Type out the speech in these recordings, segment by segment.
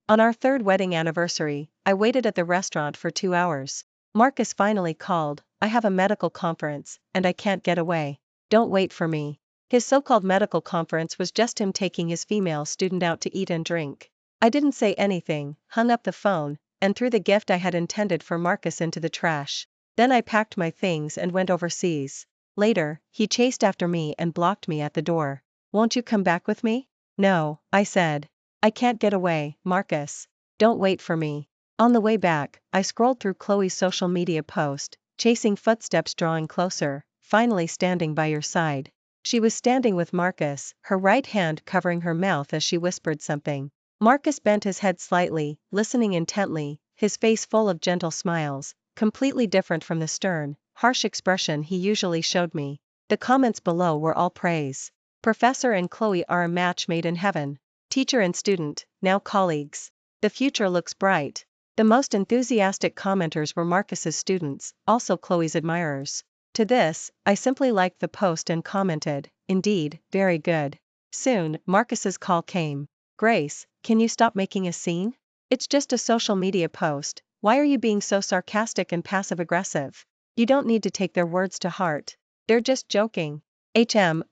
On our third wedding anniversary, I waited at the restaurant for 2 hours. Marcus finally called, "I have a medical conference, and I can't get away. Don't wait for me." His so-called medical conference was just him taking his female student out to eat and drink. I didn't say anything, hung up the phone, and threw the gift I had intended for Marcus into the trash. Then I packed my things and went overseas. Later, he chased after me and blocked me at the door. "Won't you come back with me?" "No," I said. "I can't get away, Marcus. Don't wait for me." On the way back, I scrolled through Chloe's social media post, chasing footsteps drawing closer, finally standing by your side. She was standing with Marcus, her right hand covering her mouth as she whispered something. Marcus bent his head slightly, listening intently, his face full of gentle smiles, completely different from the stern, harsh expression he usually showed me. The comments below were all praise. "Professor and Chloe are a match made in heaven. Teacher and student, now colleagues. The future looks bright." The most enthusiastic commenters were Marcus's students, also Chloe's admirers. To this, I simply liked the post and commented, "Indeed, very good." Soon, Marcus's call came. "Grace, can you stop making a scene? It's just a social media post. Why are you being so sarcastic and passive-aggressive? You don't need to take their words to heart. They're just joking."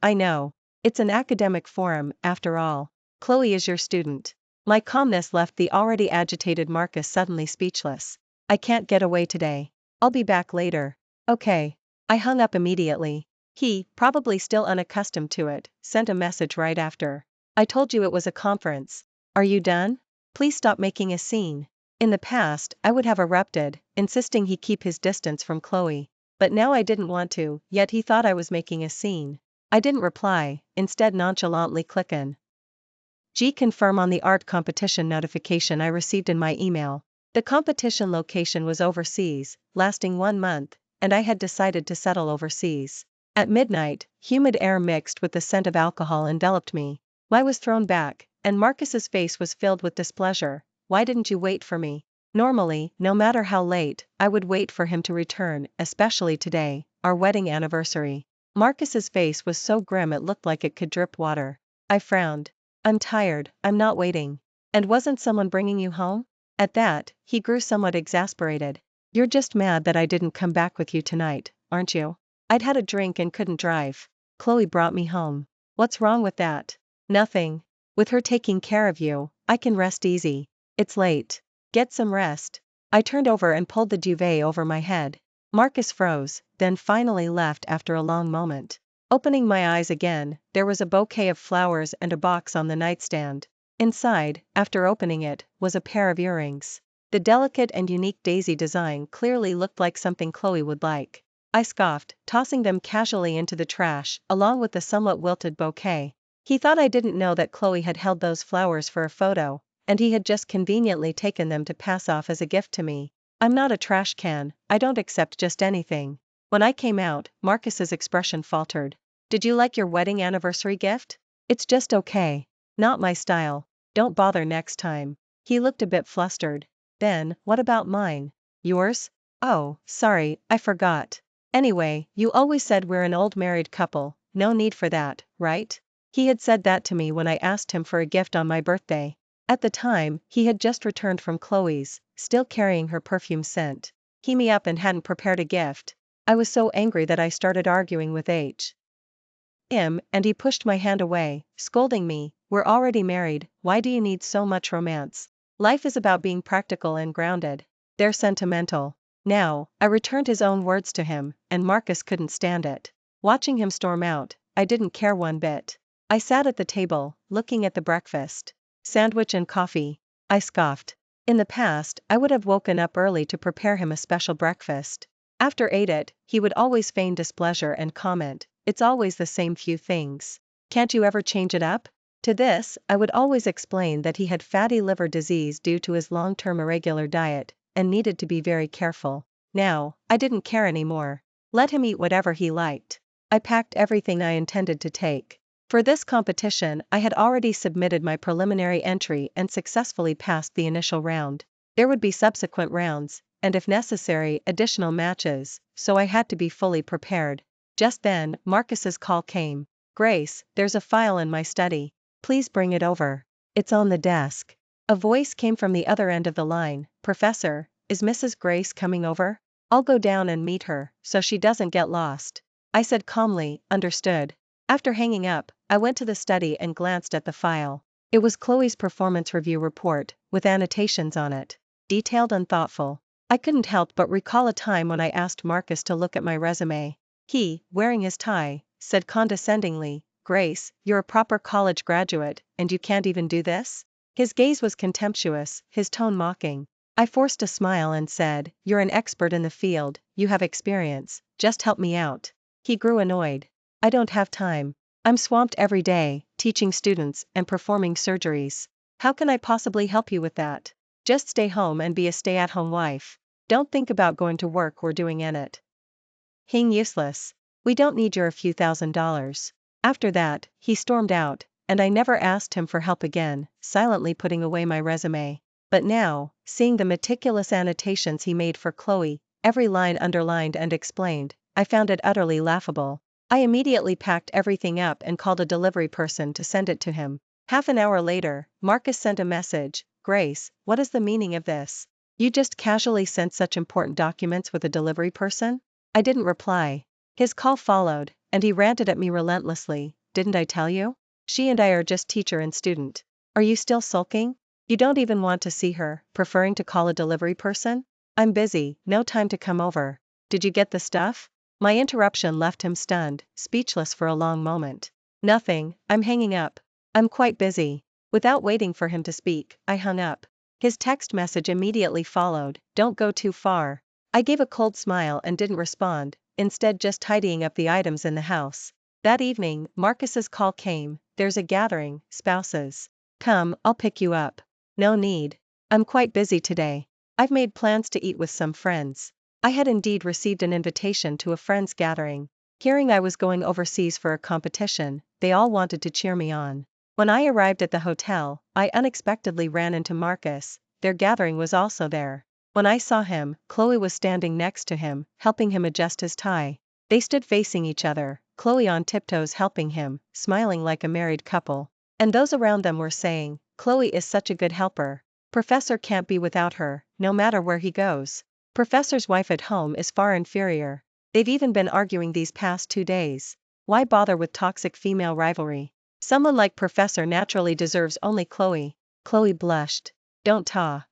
I know. It's an academic forum, after all. Chloe is your student." My calmness left the already agitated Marcus suddenly speechless. "I can't get away today. I'll be back later." "Okay." I hung up immediately. He, probably still unaccustomed to it, sent a message right after. "I told you it was a conference. Are you done? Please stop making a scene." In the past, I would have erupted, insisting he keep his distance from Chloe. But now I didn't want to, yet he thought I was making a scene. I didn't reply, instead nonchalantly clicking confirm on the art competition notification I received in my email. The competition location was overseas, lasting 1 month, and I had decided to settle overseas. At midnight, humid air mixed with the scent of alcohol enveloped me. I was thrown back, and Marcus's face was filled with displeasure. "Why didn't you wait for me?" Normally, no matter how late, I would wait for him to return, especially today, our wedding anniversary. Marcus's face was so grim it looked like it could drip water. I frowned. "I'm tired, I'm not waiting." "And wasn't someone bringing you home?" At that, he grew somewhat exasperated. "You're just mad that I didn't come back with you tonight, aren't you?" "I'd had a drink and couldn't drive. Chloe brought me home." "What's wrong with that?" "Nothing. With her taking care of you, I can rest easy." "It's late. Get some rest." I turned over and pulled the duvet over my head. Marcus froze, then finally left after a long moment. Opening my eyes again, there was a bouquet of flowers and a box on the nightstand. Inside, after opening it, was a pair of earrings. The delicate and unique daisy design clearly looked like something Chloe would like. I scoffed, tossing them casually into the trash, along with the somewhat wilted bouquet. He thought I didn't know that Chloe had held those flowers for a photo, and he had just conveniently taken them to pass off as a gift to me. I'm not a trash can, I don't accept just anything. When I came out, Marcus's expression faltered. "Did you like your wedding anniversary gift?" "It's just okay. Not my style. Don't bother next time." He looked a bit flustered. "Then, what about mine?" "Yours? Oh, sorry, I forgot. Anyway, you always said we're an old married couple, no need for that, right?" He had said that to me when I asked him for a gift on my birthday. At the time, he had just returned from Chloe's, still carrying her perfume scent. He me up and hadn't prepared a gift. I was so angry that I started arguing with him, and he pushed my hand away, scolding me, "We're already married, why do you need so much romance? Life is about being practical and grounded." They're sentimental. Now, I returned his own words to him, and Marcus couldn't stand it. Watching him storm out, I didn't care one bit. I sat at the table, looking at the breakfast. "Sandwich and coffee." I scoffed. In the past, I would have woken up early to prepare him a special breakfast. After ate it, he would always feign displeasure and comment, "It's always the same few things. Can't you ever change it up?" To this, I would always explain that he had fatty liver disease due to his long-term irregular diet, and needed to be very careful. Now, I didn't care anymore. Let him eat whatever he liked. I packed everything I intended to take. For this competition, I had already submitted my preliminary entry and successfully passed the initial round. There would be subsequent rounds, and if necessary, additional matches, so I had to be fully prepared. Just then, Marcus's call came. "Grace, there's a file in my study. Please bring it over. It's on the desk." A voice came from the other end of the line. Professor, is Mrs. Grace coming over? I'll go down and meet her, so she doesn't get lost. I said calmly, understood. After hanging up, I went to the study and glanced at the file. It was Chloe's performance review report, with annotations on it. Detailed and thoughtful. I couldn't help but recall a time when I asked Marcus to look at my resume. He, wearing his tie, said condescendingly, Grace, you're a proper college graduate, and you can't even do this? His gaze was contemptuous, his tone mocking. I forced a smile and said, you're an expert in the field, you have experience, just help me out. He grew annoyed. I don't have time. I'm swamped every day, teaching students and performing surgeries. How can I possibly help you with that? Just stay home and be a stay-at-home wife. Don't think about going to work or doing anything useless. We don't need your few $1,000s. After that, he stormed out, and I never asked him for help again, silently putting away my resume. But now, seeing the meticulous annotations he made for Chloe, every line underlined and explained, I found it utterly laughable. I immediately packed everything up and called a delivery person to send it to him. Half an hour later, Marcus sent a message, Grace, what is the meaning of this? You just casually sent such important documents with a delivery person? I didn't reply. His call followed, and he ranted at me relentlessly, didn't I tell you? She and I are just teacher and student. Are you still sulking? You don't even want to see her, preferring to call a delivery person? I'm busy, no time to come over. Did you get the stuff? My interruption left him stunned, speechless for a long moment. Nothing, I'm hanging up. I'm quite busy. Without waiting for him to speak, I hung up. His text message immediately followed, don't go too far. I gave a cold smile and didn't respond, instead just tidying up the items in the house. That evening, Marcus's call came, there's a gathering, spouses. Come, I'll pick you up. No need. I'm quite busy today. I've made plans to eat with some friends. I had indeed received an invitation to a friend's gathering. Hearing I was going overseas for a competition, they all wanted to cheer me on. When I arrived at the hotel, I unexpectedly ran into Marcus. Their gathering was also there. When I saw him, Chloe was standing next to him, helping him adjust his tie. They stood facing each other, Chloe on tiptoes helping him, smiling like a married couple. And those around them were saying, Chloe is such a good helper. Professor can't be without her, no matter where he goes. Professor's wife at home is far inferior. They've even been arguing these past 2 days. Why bother with toxic female rivalry? Someone like Professor naturally deserves only Chloe. Chloe blushed. Don't ta.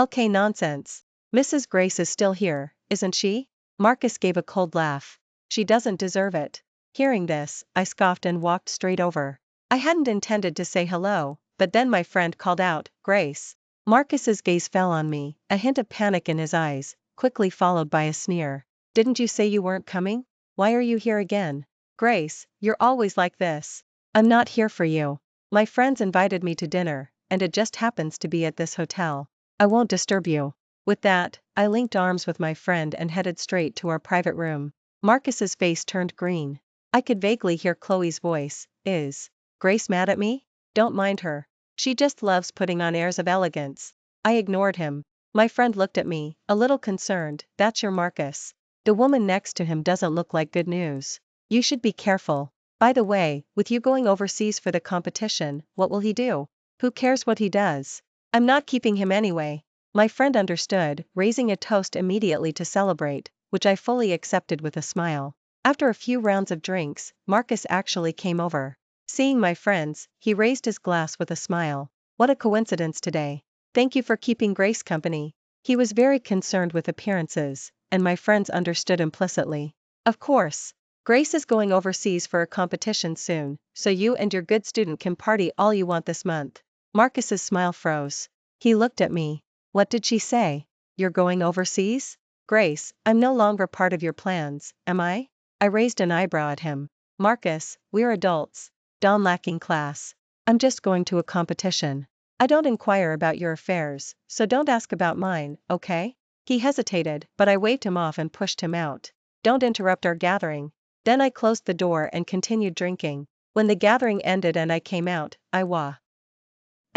Okay, nonsense. Mrs. Grace is still here, isn't she? Marcus gave a cold laugh. She doesn't deserve it. Hearing this, I scoffed and walked straight over. I hadn't intended to say hello, but then my friend called out, Grace. Marcus's gaze fell on me, a hint of panic in his eyes, quickly followed by a sneer. Didn't you say you weren't coming? Why are you here again? Grace, you're always like this. I'm not here for you. My friends invited me to dinner, and it just happens to be at this hotel. I won't disturb you. With that, I linked arms with my friend and headed straight to our private room. Marcus's face turned green. I could vaguely hear Chloe's voice, is Grace mad at me? Don't mind her. She just loves putting on airs of elegance. I ignored him. My friend looked at me, a little concerned, that's your Marcus. The woman next to him doesn't look like good news. You should be careful. By the way, with you going overseas for the competition, what will he do? Who cares what he does? I'm not keeping him anyway. My friend understood, raising a toast immediately to celebrate, which I fully accepted with a smile. After a few rounds of drinks, Marcus actually came over. Seeing my friends, he raised his glass with a smile. What a coincidence today. Thank you for keeping Grace company. He was very concerned with appearances, and my friends understood implicitly. Of course. Grace is going overseas for a competition soon, so you and your good student can party all you want this month. Marcus's smile froze. He looked at me. What did she say? You're going overseas? Grace, I'm no longer part of your plans, am I? I raised an eyebrow at him. Marcus, we're adults. Don't lacking class. I'm just going to a competition. I don't inquire about your affairs, so don't ask about mine, okay? He hesitated, but I waved him off and pushed him out. Don't interrupt our gathering. Then I closed the door and continued drinking. When the gathering ended and I came out, I was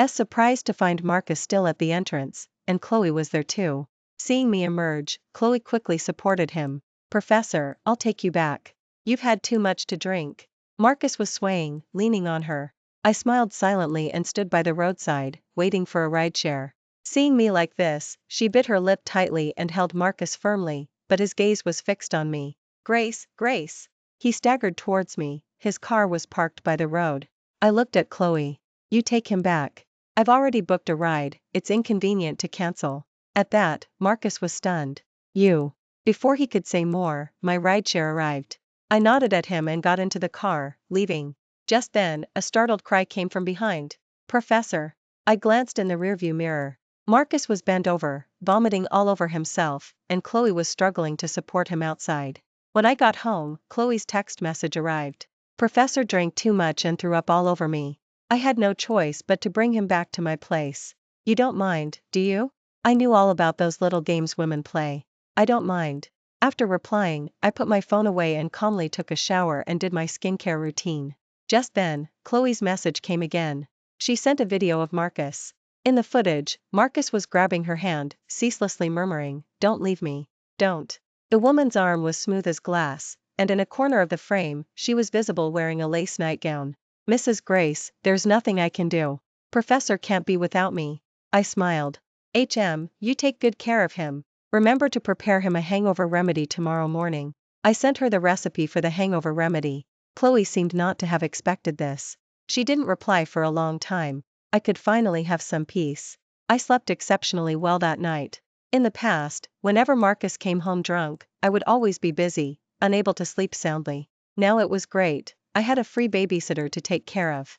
surprised to find Marcus still at the entrance, and Chloe was there too. Seeing me emerge, Chloe quickly supported him. Professor, I'll take you back. You've had too much to drink. Marcus was swaying, leaning on her. I smiled silently and stood by the roadside, waiting for a rideshare. Seeing me like this, she bit her lip tightly and held Marcus firmly, but his gaze was fixed on me. Grace, Grace. He staggered towards me, his car was parked by the road. I looked at Chloe. You take him back. I've already booked a ride, it's inconvenient to cancel. At that, Marcus was stunned. You. Before he could say more, my rideshare arrived. I nodded at him and got into the car, leaving. Just then, a startled cry came from behind. Professor. I glanced in the rearview mirror. Marcus was bent over, vomiting all over himself, and Chloe was struggling to support him outside. When I got home, Chloe's text message arrived. Professor drank too much and threw up all over me. I had no choice but to bring him back to my place. You don't mind, do you? I knew all about those little games women play. I don't mind. After replying, I put my phone away and calmly took a shower and did my skincare routine. Just then, Chloe's message came again. She sent a video of Marcus. In the footage, Marcus was grabbing her hand, ceaselessly murmuring, "Don't leave me. Don't." The woman's arm was smooth as glass, and in a corner of the frame, she was visible wearing a lace nightgown. Mrs. Grace, there's nothing I can do. Professor can't be without me. I smiled. You take good care of him. Remember to prepare him a hangover remedy tomorrow morning. I sent her the recipe for the hangover remedy. Chloe seemed not to have expected this. She didn't reply for a long time. I could finally have some peace. I slept exceptionally well that night. In the past, whenever Marcus came home drunk, I would always be busy, unable to sleep soundly. Now it was great. I had a free babysitter to take care of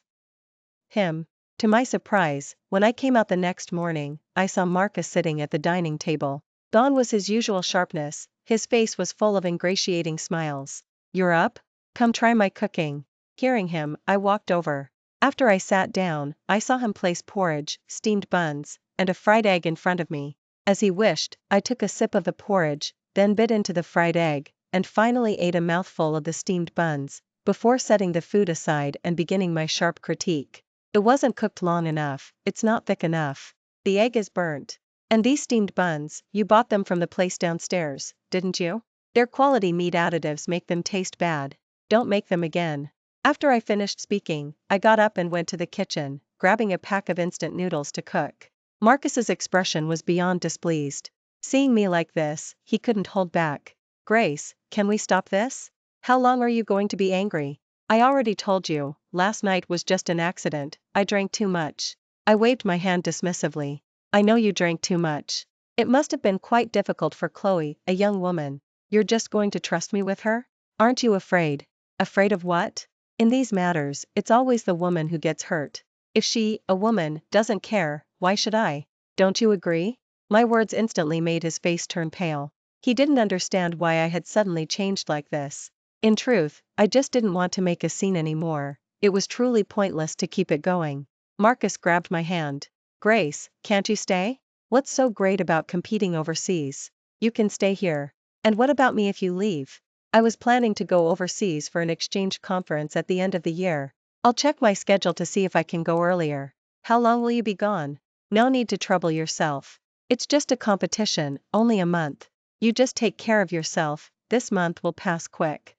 him. To my surprise, when I came out the next morning, I saw Marcus sitting at the dining table. Gone was his usual sharpness, his face was full of ingratiating smiles. You're up? Come try my cooking. Hearing him, I walked over. After I sat down, I saw him place porridge, steamed buns, and a fried egg in front of me. As he wished, I took a sip of the porridge, then bit into the fried egg, and finally ate a mouthful of the steamed buns, before setting the food aside and beginning my sharp critique. It wasn't cooked long enough, it's not thick enough. The egg is burnt. And these steamed buns, you bought them from the place downstairs, didn't you? Their quality meat additives make them taste bad. Don't make them again. After I finished speaking, I got up and went to the kitchen, grabbing a pack of instant noodles to cook. Marcus's expression was beyond displeased. Seeing me like this, he couldn't hold back. Grace, can we stop this? How long are you going to be angry? I already told you, last night was just an accident, I drank too much. I waved my hand dismissively. I know you drank too much. It must have been quite difficult for Chloe, a young woman. You're just going to trust me with her? Aren't you afraid? Afraid of what? In these matters, it's always the woman who gets hurt. If she, a woman, doesn't care, why should I? Don't you agree? My words instantly made his face turn pale. He didn't understand why I had suddenly changed like this. In truth, I just didn't want to make a scene anymore. It was truly pointless to keep it going. Marcus grabbed my hand. Grace, can't you stay? What's so great about competing overseas? You can stay here. And what about me if you leave? I was planning to go overseas for an exchange conference at the end of the year. I'll check my schedule to see if I can go earlier. How long will you be gone? No need to trouble yourself. It's just a competition, only a month. You just take care of yourself, this month will pass quick.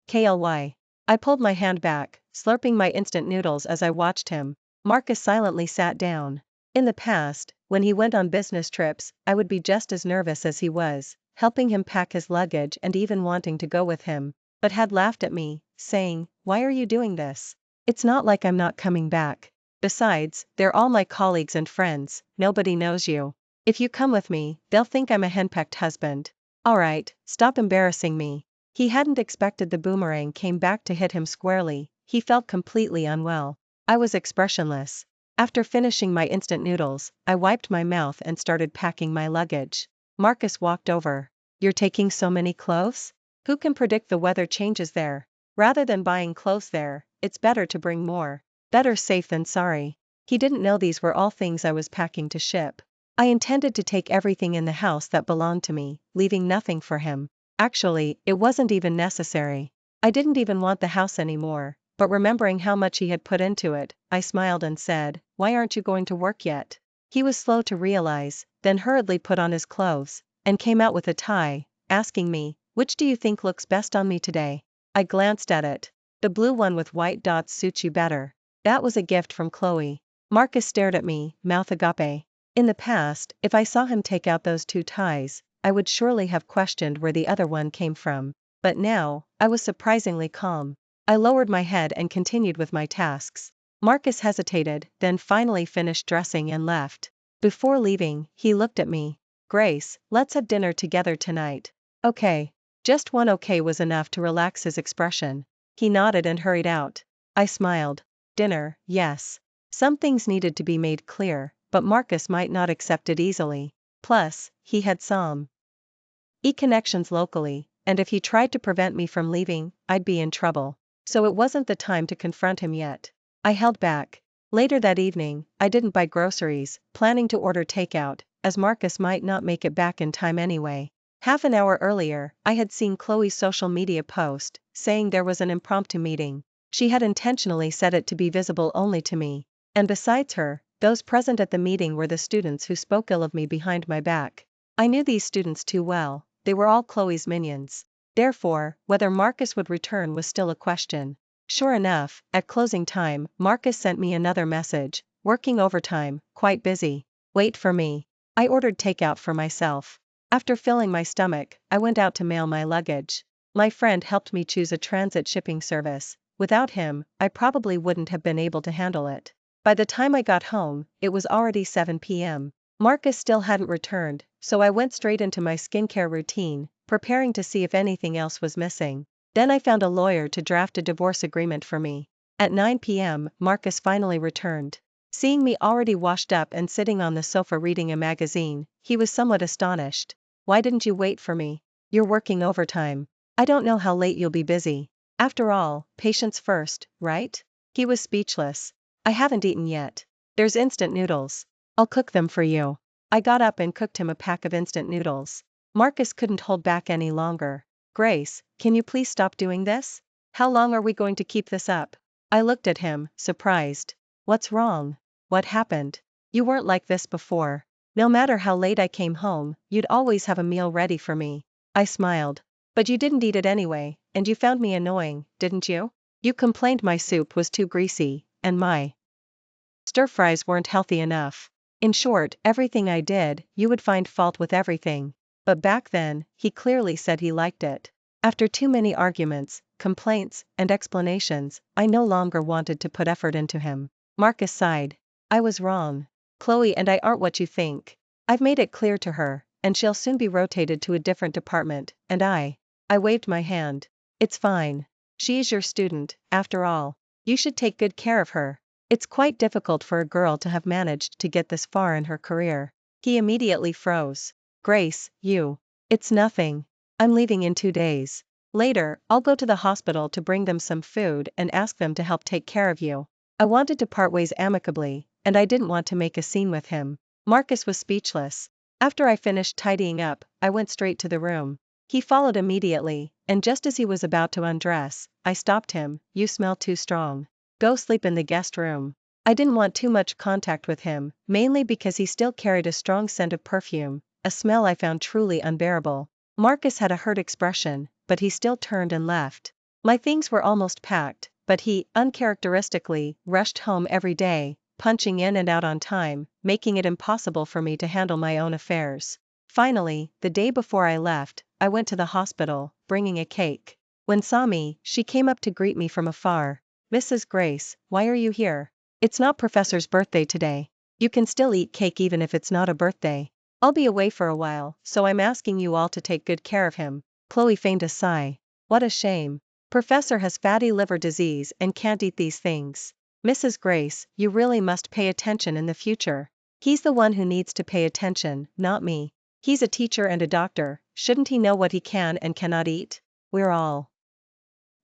KLY. I pulled my hand back, slurping my instant noodles as I watched him. Marcus silently sat down. In the past, when he went on business trips, I would be just as nervous as he was, helping him pack his luggage and even wanting to go with him, but had laughed at me, saying, "Why are you doing this? It's not like I'm not coming back. Besides, they're all my colleagues and friends, nobody knows you. If you come with me, they'll think I'm a henpecked husband." Alright, stop embarrassing me. He hadn't expected the boomerang came back to hit him squarely, he felt completely unwell. I was expressionless. After finishing my instant noodles, I wiped my mouth and started packing my luggage. Marcus walked over. You're taking so many clothes? Who can predict the weather changes there? Rather than buying clothes there, it's better to bring more. Better safe than sorry. He didn't know these were all things I was packing to ship. I intended to take everything in the house that belonged to me, leaving nothing for him. Actually, it wasn't even necessary. I didn't even want the house anymore, but remembering how much he had put into it, I smiled and said, "Why aren't you going to work yet?" He was slow to realize, then hurriedly put on his clothes, and came out with a tie, asking me, "Which do you think looks best on me today?" I glanced at it. "The blue one with white dots suits you better." That was a gift from Chloe. Marcus stared at me, mouth agape. In the past, if I saw him take out those 2 ties, I would surely have questioned where the other one came from. But now, I was surprisingly calm. I lowered my head and continued with my tasks. Marcus hesitated, then finally finished dressing and left. Before leaving, he looked at me. Grace, let's have dinner together tonight. Okay. Just one okay was enough to relax his expression. He nodded and hurried out. I smiled. Dinner, yes. Some things needed to be made clear, but Marcus might not accept it easily. Plus, he had some connections locally, and if he tried to prevent me from leaving, I'd be in trouble. So it wasn't the time to confront him yet. I held back. Later that evening, I didn't buy groceries, planning to order takeout, as Marcus might not make it back in time anyway. Half an hour earlier, I had seen Chloe's social media post, saying there was an impromptu meeting. She had intentionally set it to be visible only to me. And besides her, those present at the meeting were the students who spoke ill of me behind my back. I knew these students too well, they were all Chloe's minions. Therefore, whether Marcus would return was still a question. Sure enough, at closing time, Marcus sent me another message, working overtime, quite busy. Wait for me. I ordered takeout for myself. After filling my stomach, I went out to mail my luggage. My friend helped me choose a transit shipping service. Without him, I probably wouldn't have been able to handle it. By the time I got home, it was already 7 p.m. Marcus still hadn't returned, so I went straight into my skincare routine, preparing to see if anything else was missing. Then I found a lawyer to draft a divorce agreement for me. At 9 p.m., Marcus finally returned. Seeing me already washed up and sitting on the sofa reading a magazine, he was somewhat astonished. Why didn't you wait for me? You're working overtime. I don't know how late you'll be busy. After all, patients first, right? He was speechless. I haven't eaten yet. There's instant noodles. I'll cook them for you. I got up and cooked him a pack of instant noodles. Marcus couldn't hold back any longer. Grace, can you please stop doing this? How long are we going to keep this up? I looked at him, surprised. What's wrong? What happened? You weren't like this before. No matter how late I came home, you'd always have a meal ready for me. I smiled. But you didn't eat it anyway, and you found me annoying, didn't you? You complained my soup was too greasy, and my stir-fries weren't healthy enough. In short, everything I did, you would find fault with everything. But back then, he clearly said he liked it. After too many arguments, complaints, and explanations, I no longer wanted to put effort into him. Marcus sighed. I was wrong. Chloe and I aren't what you think. I've made it clear to her, and she'll soon be rotated to a different department, and I waved my hand. It's fine. She's your student, after all. You should take good care of her. It's quite difficult for a girl to have managed to get this far in her career. He immediately froze. Grace, it's nothing. I'm leaving in 2 days. Later, I'll go to the hospital to bring them some food and ask them to help take care of you. I wanted to part ways amicably, and I didn't want to make a scene with him. Marcus was speechless. After I finished tidying up, I went straight to the room. He followed immediately, and just as he was about to undress, I stopped him. You smell too strong. Go sleep in the guest room. I didn't want too much contact with him, mainly because he still carried a strong scent of perfume, a smell I found truly unbearable. Marcus had a hurt expression, but he still turned and left. My things were almost packed, but he, uncharacteristically, rushed home every day, punching in and out on time, making it impossible for me to handle my own affairs. Finally, the day before I left, I went to the hospital, bringing a cake. When saw me, she came up to greet me from afar. Mrs. Grace, why are you here? It's not Professor's birthday today. You can still eat cake even if it's not a birthday. I'll be away for a while, so I'm asking you all to take good care of him. Chloe feigned a sigh. What a shame. Professor has fatty liver disease and can't eat these things. Mrs. Grace, you really must pay attention in the future. He's the one who needs to pay attention, not me. He's a teacher and a doctor, shouldn't he know what he can and cannot eat? We're all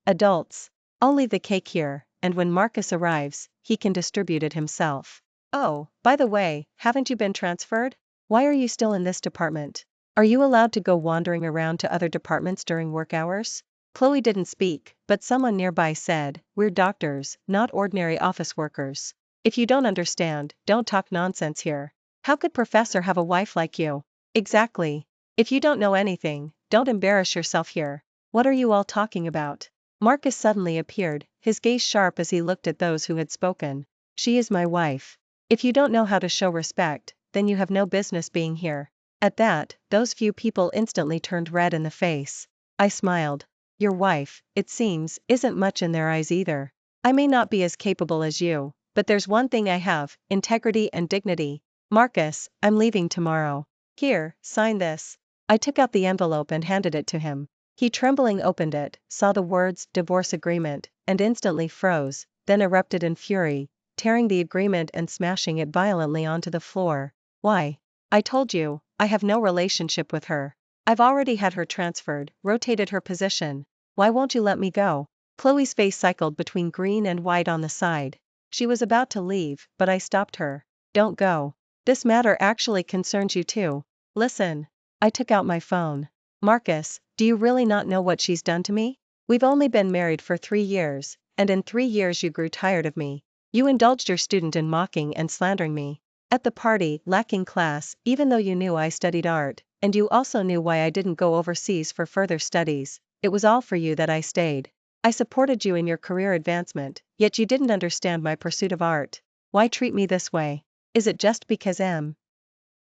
adults. I'll leave the cake here, and when Marcus arrives, he can distribute it himself. Oh, by the way, haven't you been transferred? Why are you still in this department? Are you allowed to go wandering around to other departments during work hours? Chloe didn't speak, but someone nearby said, we're doctors, not ordinary office workers. If you don't understand, don't talk nonsense here. How could Professor have a wife like you? Exactly. If you don't know anything, don't embarrass yourself here. What are you all talking about? Marcus suddenly appeared, his gaze sharp as he looked at those who had spoken. She is my wife. If you don't know how to show respect, then you have no business being here. At that, those few people instantly turned red in the face. I smiled. Your wife, it seems, isn't much in their eyes either. I may not be as capable as you, but there's one thing I have, integrity and dignity. Marcus, I'm leaving tomorrow. Here, sign this. I took out the envelope and handed it to him. He trembling opened it, saw the words divorce agreement, and instantly froze, then erupted in fury, tearing the agreement and smashing it violently onto the floor. Why? I told you, I have no relationship with her. I've already had her transferred, rotated her position. Why won't you let me go? Chloe's face cycled between green and white on the side. She was about to leave, but I stopped her. Don't go. This matter actually concerns you too. Listen. I took out my phone. Marcus, do you really not know what she's done to me? We've only been married for 3 years, and in 3 years you grew tired of me. You indulged your student in mocking and slandering me. At the party, lacking class, even though you knew I studied art, and you also knew why I didn't go overseas for further studies, it was all for you that I stayed. I supported you in your career advancement, yet you didn't understand my pursuit of art. Why treat me this way? Is it just because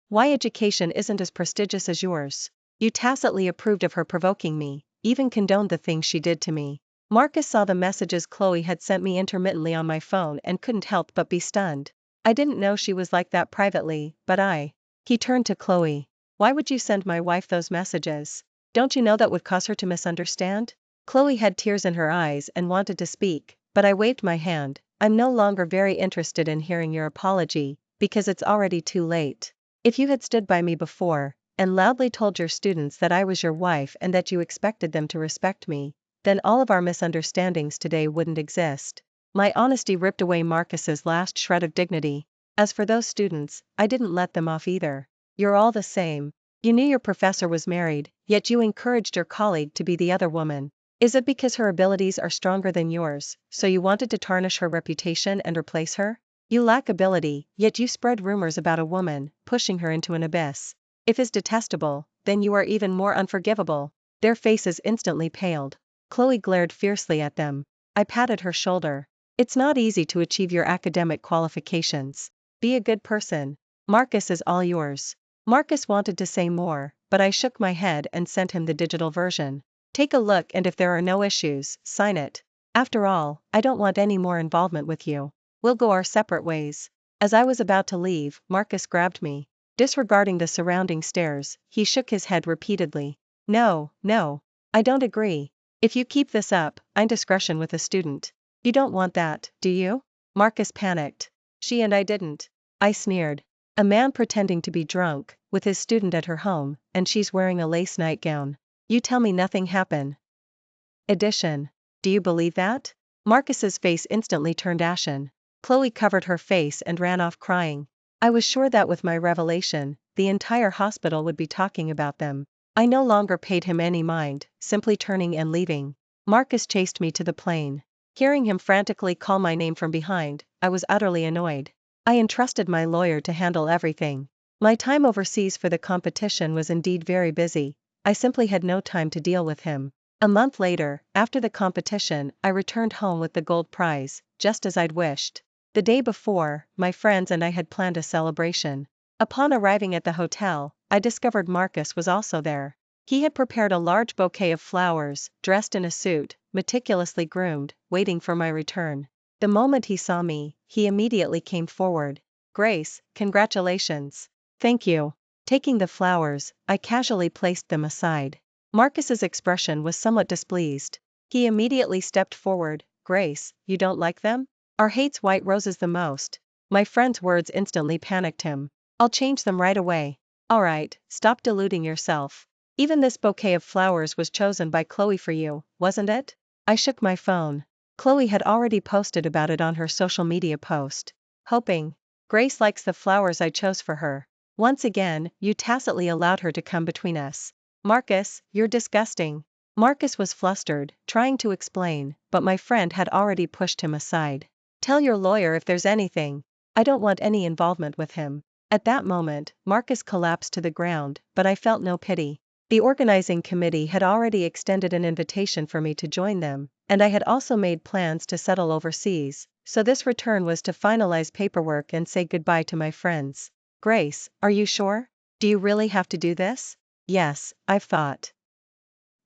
why education isn't as prestigious as yours? You tacitly approved of her provoking me, even condoned the things she did to me. Marcus saw the messages Chloe had sent me intermittently on my phone and couldn't help but be stunned. I didn't know she was like that privately, but He turned to Chloe. Why would you send my wife those messages? Don't you know that would cause her to misunderstand? Chloe had tears in her eyes and wanted to speak, but I waved my hand. I'm no longer very interested in hearing your apology, because it's already too late. If you had stood by me before, and loudly told your students that I was your wife and that you expected them to respect me, then all of our misunderstandings today wouldn't exist. My honesty ripped away Marcus's last shred of dignity. As for those students, I didn't let them off either. You're all the same. You knew your professor was married, yet you encouraged your colleague to be the other woman. Is it because her abilities are stronger than yours, so you wanted to tarnish her reputation and replace her? You lack ability, yet you spread rumors about a woman, pushing her into an abyss. If is detestable, then you are even more unforgivable. Their faces instantly paled. Chloe glared fiercely at them. I patted her shoulder. It's not easy to achieve your academic qualifications. Be a good person. Marcus is all yours. Marcus wanted to say more, but I shook my head and sent him the digital version. Take a look, and if there are no issues, sign it. After all, I don't want any more involvement with you. We'll go our separate ways. As I was about to leave, Marcus grabbed me. Disregarding the surrounding stares, he shook his head repeatedly. No, no. I don't agree. If you keep this up, indiscretion with a student. You don't want that, do you? Marcus panicked. She and I didn't. I sneered. A man pretending to be drunk, with his student at her home, and she's wearing a lace nightgown. You tell me nothing happened. Addition. Do you believe that? Marcus's face instantly turned ashen. Chloe covered her face and ran off crying. I was sure that with my revelation, the entire hospital would be talking about them. I no longer paid him any mind, simply turning and leaving. Marcus chased me to the plane. Hearing him frantically call my name from behind, I was utterly annoyed. I entrusted my lawyer to handle everything. My time overseas for the competition was indeed very busy. I simply had no time to deal with him. A month later, after the competition, I returned home with the gold prize, just as I'd wished. The day before, my friends and I had planned a celebration. Upon arriving at the hotel, I discovered Marcus was also there. He had prepared a large bouquet of flowers, dressed in a suit, meticulously groomed, waiting for my return. The moment he saw me, he immediately came forward. Grace, congratulations. Thank you. Taking the flowers, I casually placed them aside. Marcus's expression was somewhat displeased. He immediately stepped forward. Grace, you don't like them? Or hates white roses the most? My friend's words instantly panicked him. I'll change them right away. Alright, stop deluding yourself. Even this bouquet of flowers was chosen by Chloe for you, wasn't it? I shook my phone. Chloe had already posted about it on her social media post. Hoping. Grace likes the flowers I chose for her. Once again, you tacitly allowed her to come between us. Marcus, you're disgusting. Marcus was flustered, trying to explain, but my friend had already pushed him aside. Tell your lawyer if there's anything. I don't want any involvement with him. At that moment, Marcus collapsed to the ground, but I felt no pity. The organizing committee had already extended an invitation for me to join them, and I had also made plans to settle overseas, so this return was to finalize paperwork and say goodbye to my friends. Grace, are you sure? Do you really have to do this? Yes, I've thought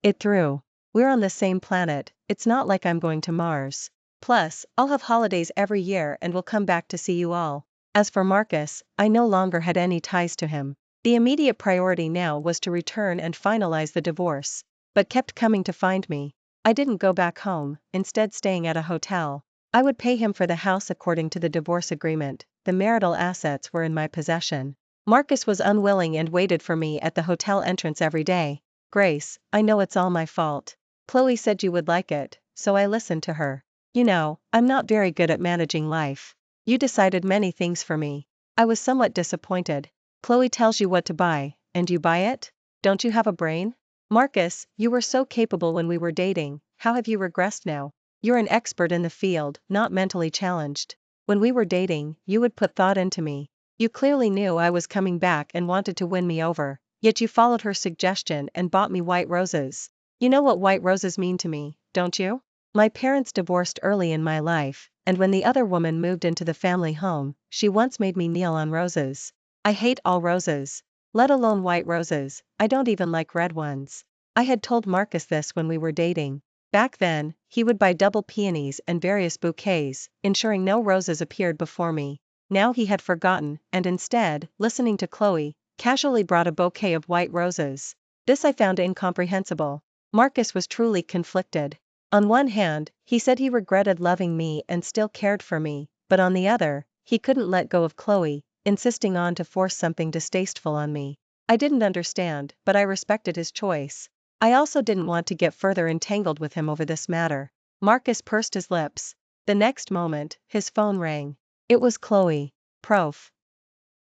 it through. We're on the same planet, it's not like I'm going to Mars. Plus, I'll have holidays every year and will come back to see you all. As for Marcus, I no longer had any ties to him. The immediate priority now was to return and finalize the divorce, but kept coming to find me. I didn't go back home, instead staying at a hotel. I would pay him for the house according to the divorce agreement, the marital assets were in my possession. Marcus was unwilling and waited for me at the hotel entrance every day. Grace, I know it's all my fault. Chloe said you would like it, so I listened to her. You know, I'm not very good at managing life. You decided many things for me. I was somewhat disappointed. Chloe tells you what to buy, and you buy it? Don't you have a brain? Marcus, you were so capable when we were dating, how have you regressed now? You're an expert in the field, not mentally challenged. When we were dating, you would put thought into me. You clearly knew I was coming back and wanted to win me over, yet you followed her suggestion and bought me white roses. You know what white roses mean to me, don't you? My parents divorced early in my life, and when the other woman moved into the family home, she once made me kneel on roses. I hate all roses. Let alone white roses, I don't even like red ones. I had told Marcus this when we were dating. Back then, he would buy double peonies and various bouquets, ensuring no roses appeared before me. Now he had forgotten, and instead, listening to Chloe, casually brought a bouquet of white roses. This I found incomprehensible. Marcus was truly conflicted. On one hand, he said he regretted loving me and still cared for me, but on the other, he couldn't let go of Chloe, insisting on to force something distasteful on me. I didn't understand, but I respected his choice. I also didn't want to get further entangled with him over this matter. Marcus pursed his lips. The next moment, his phone rang. It was Chloe. Prof.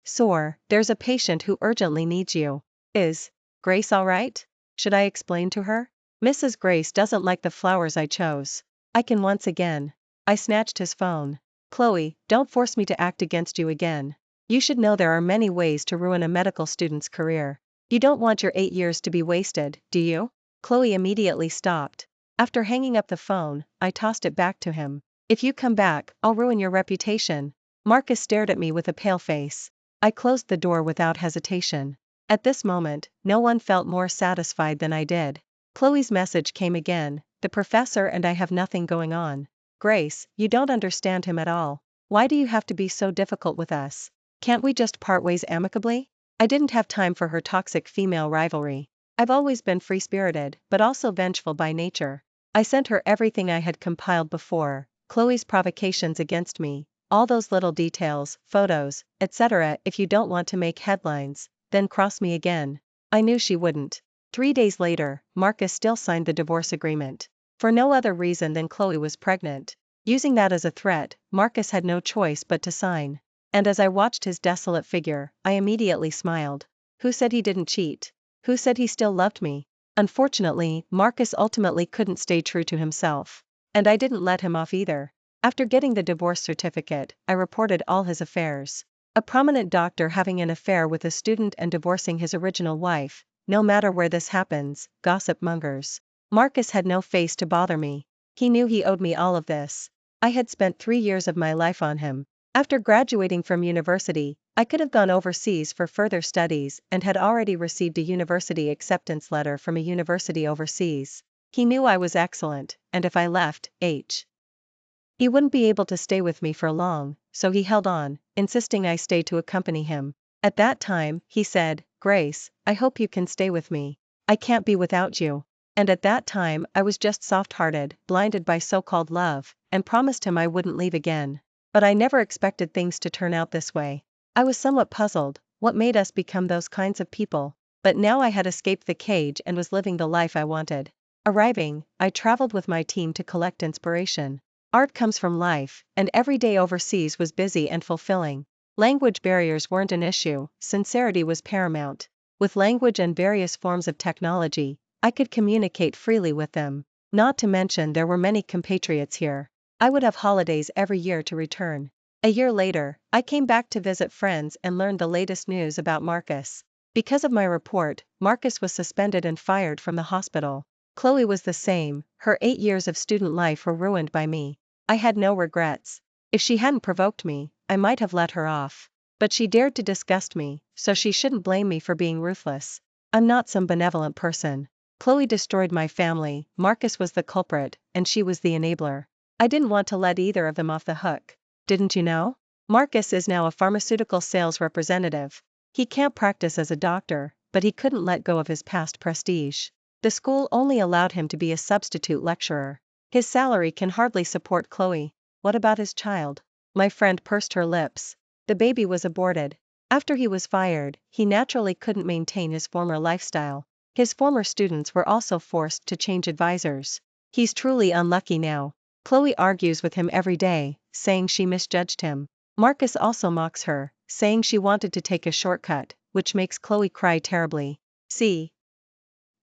Sore, there's a patient who urgently needs you. Is Grace all right? Should I explain to her? Mrs. Grace doesn't like the flowers I chose. I can once again. I snatched his phone. Chloe, don't force me to act against you again. You should know there are many ways to ruin a medical student's career. You don't want your 8 years to be wasted, do you? Chloe immediately stopped. After hanging up the phone, I tossed it back to him. If you come back, I'll ruin your reputation. Marcus stared at me with a pale face. I closed the door without hesitation. At this moment, no one felt more satisfied than I did. Chloe's message came again. The professor and I have nothing going on. Grace, you don't understand him at all. Why do you have to be so difficult with us? Can't we just part ways amicably? I didn't have time for her toxic female rivalry. I've always been free-spirited, but also vengeful by nature. I sent her everything I had compiled before, Chloe's provocations against me, all those little details, photos, etc. If you don't want to make headlines, then cross me again. I knew she wouldn't. 3 days later, Marcus still signed the divorce agreement. For no other reason than Chloe was pregnant. Using that as a threat, Marcus had no choice but to sign. And as I watched his desolate figure, I immediately smiled. Who said he didn't cheat? Who said he still loved me? Unfortunately, Marcus ultimately couldn't stay true to himself. And I didn't let him off either. After getting the divorce certificate, I reported all his affairs. A prominent doctor having an affair with a student and divorcing his original wife. No matter where this happens, gossip mongers. Marcus had no face to bother me. He knew he owed me all of this. I had spent 3 years of my life on him. After graduating from university, I could have gone overseas for further studies and had already received a university acceptance letter from a university overseas. He knew I was excellent, and if I left, he wouldn't be able to stay with me for long, so he held on, insisting I stay to accompany him. At that time, he said, Grace, I hope you can stay with me. I can't be without you. And at that time I was just soft-hearted, blinded by so-called love, and promised him I wouldn't leave again. But I never expected things to turn out this way. I was somewhat puzzled, what made us become those kinds of people? But now I had escaped the cage and was living the life I wanted. Arriving, I traveled with my team to collect inspiration. Art comes from life, and every day overseas was busy and fulfilling. Language barriers weren't an issue, sincerity was paramount. With language and various forms of technology, I could communicate freely with them. Not to mention there were many compatriots here. I would have holidays every year to return. A year later, I came back to visit friends and learned the latest news about Marcus. Because of my report, Marcus was suspended and fired from the hospital. Chloe was the same, her 8 years of student life were ruined by me. I had no regrets. If she hadn't provoked me, I might have let her off. But she dared to disgust me, so she shouldn't blame me for being ruthless. I'm not some benevolent person. Chloe destroyed my family, Marcus was the culprit, and she was the enabler. I didn't want to let either of them off the hook. Didn't you know? Marcus is now a pharmaceutical sales representative. He can't practice as a doctor, but he couldn't let go of his past prestige. The school only allowed him to be a substitute lecturer. His salary can hardly support Chloe. What about his child? My friend pursed her lips. The baby was aborted. After he was fired, he naturally couldn't maintain his former lifestyle. His former students were also forced to change advisors. He's truly unlucky now. Chloe argues with him every day, saying she misjudged him. Marcus also mocks her, saying she wanted to take a shortcut, which makes Chloe cry terribly. See?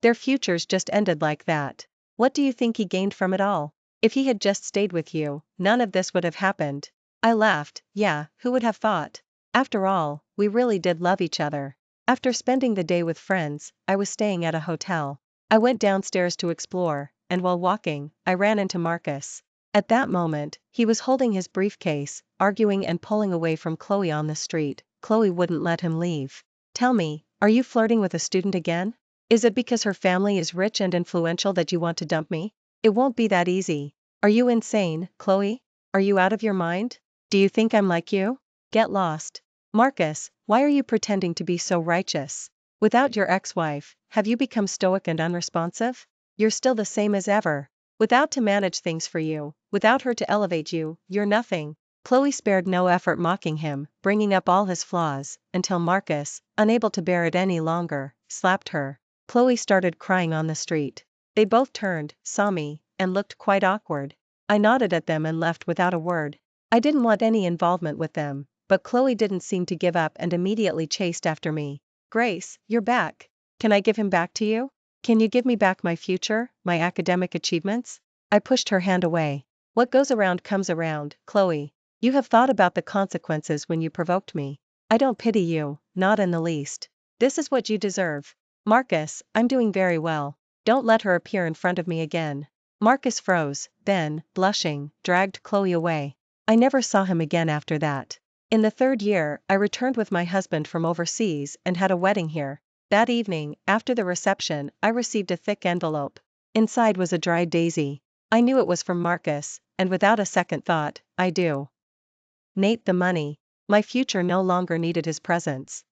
Their futures just ended like that. What do you think he gained from it all? If he had just stayed with you, none of this would have happened. I laughed. Yeah, who would have thought? After all, we really did love each other. After spending the day with friends, I was staying at a hotel. I went downstairs to explore, and while walking, I ran into Marcus. At that moment, he was holding his briefcase, arguing and pulling away from Chloe on the street. Chloe wouldn't let him leave. Tell me, are you flirting with a student again? Is it because her family is rich and influential that you want to dump me? It won't be that easy. Are you insane, Chloe? Are you out of your mind? Do you think I'm like you? Get lost. Marcus, why are you pretending to be so righteous? Without your ex-wife, have you become stoic and unresponsive? You're still the same as ever. Without to manage things for you, without her to elevate you, you're nothing. Chloe spared no effort mocking him, bringing up all his flaws, until Marcus, unable to bear it any longer, slapped her. Chloe started crying on the street. They both turned, saw me, and looked quite awkward. I nodded at them and left without a word. I didn't want any involvement with them, but Chloe didn't seem to give up and immediately chased after me. Grace, you're back. Can I give him back to you? Can you give me back my future, my academic achievements? I pushed her hand away. What goes around comes around, Chloe. You have thought about the consequences when you provoked me. I don't pity you, not in the least. This is what you deserve. Marcus, I'm doing very well. Don't let her appear in front of me again. Marcus froze, then, blushing, dragged Chloe away. I never saw him again after that. In the 3rd year, I returned with my husband from overseas and had a wedding here. That evening, after the reception, I received a thick envelope. Inside was a dried daisy. I knew it was from Marcus, and without a second thought, I do. Nate the money. My future no longer needed his presence.